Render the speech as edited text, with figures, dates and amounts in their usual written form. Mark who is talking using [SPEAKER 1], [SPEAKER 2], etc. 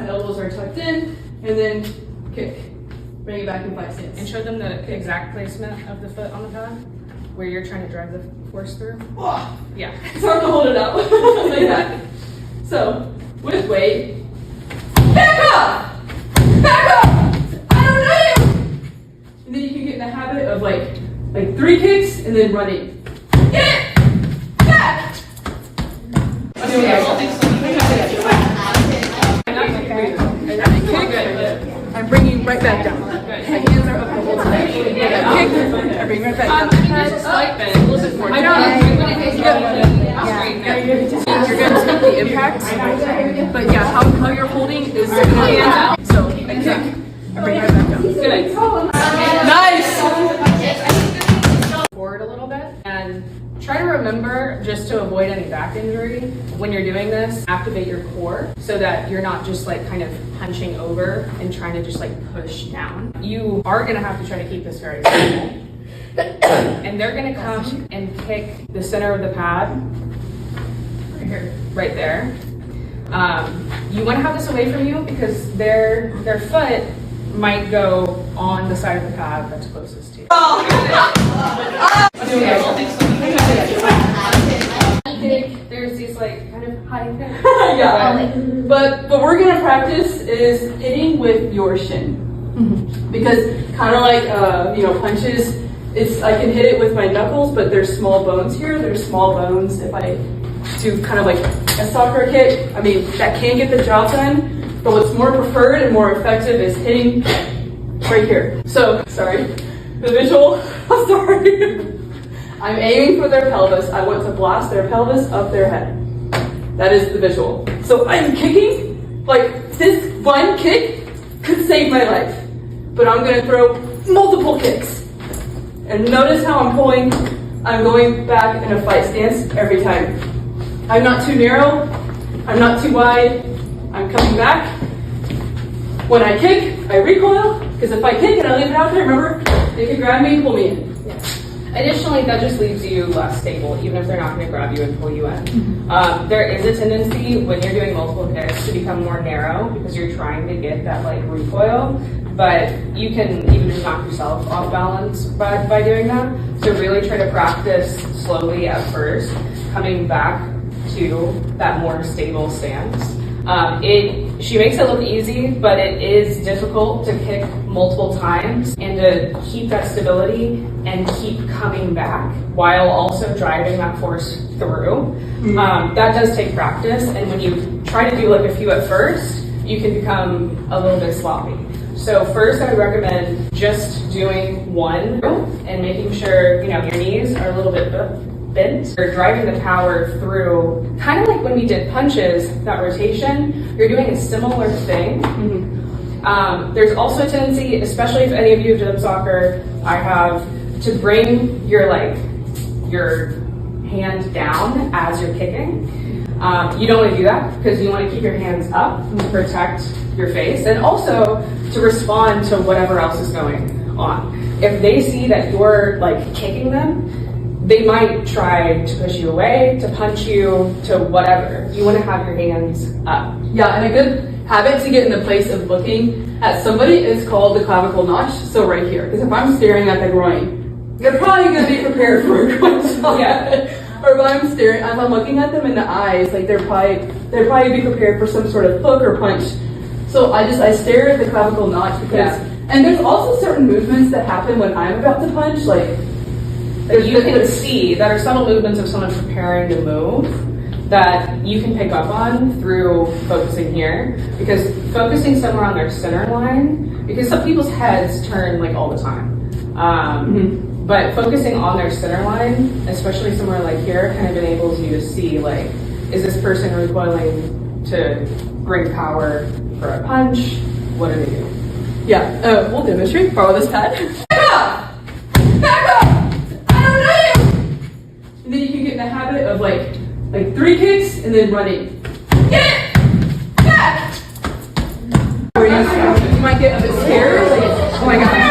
[SPEAKER 1] my elbows are tucked in, and then kick. Bring it back in fight stance.
[SPEAKER 2] And show them the exact placement of the foot on the pad, where you're trying to drive the force through.
[SPEAKER 1] Oh,
[SPEAKER 2] Yeah.
[SPEAKER 1] it's hard to hold it out like that. So, with weight, back up! Back up! I don't know you! And then you can get in the habit of like 3 kicks and then running. Get it! Back! I'm bringing right back down. My hands are up the whole time. Kick, I bring right back down.
[SPEAKER 2] Just a slight bend, a little bit more.
[SPEAKER 1] I know. You're going to take the impact, but yeah, how you're holding is hands out. So I kick, I bring right back down. Good. Nice.
[SPEAKER 2] Forward a little bit and try to remember, just to avoid any back injury, when you're doing this, activate your core so that you're not just like kind of punching over and trying to just like push down. You are going to have to try to keep this very simple. And they're going to come and kick the center of the pad right here, right there. You want to have this away from you because their foot might go on the side of the pad that's closest to you. There's these like kind of high things.
[SPEAKER 1] Yeah. But what we're gonna practice is hitting with your shin. Because kind of like punches, I can hit it with my knuckles, but there's small bones here. There's small bones if I do kind of like a soccer kick. I mean, that can get the job done. But what's more preferred and more effective is hitting right here. So, sorry, the visual, I'm sorry. I'm aiming for their pelvis. I want to blast their pelvis up their head. That is the visual. So I'm kicking, like this one kick could save my life. But I'm gonna throw multiple kicks. And notice how I'm pulling, I'm going back in a fight stance every time. I'm not too narrow, I'm not too wide, I'm coming back. When I kick, I recoil, because if I kick and I leave it out there, remember, they can grab me and pull me in.
[SPEAKER 2] Yeah. Additionally, that just leaves you less stable, even if they're not going to grab you and pull you in. There is a tendency when you're doing multiple kicks to become more narrow because you're trying to get that like recoil, but you can even just knock yourself off balance by doing that. So really try to practice slowly at first, coming back to that more stable stance. She makes it look easy, but it is difficult to kick multiple times and to keep that stability and keep coming back while also driving that force through. That does take practice, and when you try to do like a few at first, you can become a little bit sloppy. So first I would recommend just doing one and making sure your knees are a little bit bent. You're driving the power through, kind of like when we did punches, that rotation, you're doing a similar thing. There's also a tendency, especially if any of you have done soccer, I have, to bring your hand down as you're kicking. You don't want to do that because you want to keep your hands up to protect your face and also to respond to whatever else is going on. If they see that you're like kicking them, they might try to push you away, to punch you, to whatever. You want to have your hands up.
[SPEAKER 1] Yeah, and a good habit to get in the place of looking at somebody is called the clavicle notch. So right here, because if I'm staring at the groin, they're probably going to be prepared for a groin shot. Yeah. Or if I'm looking at them in the eyes, like they're probably be prepared for some sort of hook or punch. So I stare at the clavicle notch because, and there's also certain movements that happen when I'm about to punch, like
[SPEAKER 2] that you can see that are subtle movements of someone preparing to move that you can pick up on through focusing here, because focusing somewhere on their center line, because some people's heads turn like all the time. But focusing on their center line, especially somewhere like here, kind of enables you to see like, is this person recoiling to bring power for a punch? What do they do?
[SPEAKER 1] Yeah, we'll demonstrate. Borrow this pad. Back up! Back up! And then you can get in the habit of like 3 kicks and then running. Get it! Back! You might get a bit scared, like, oh my god.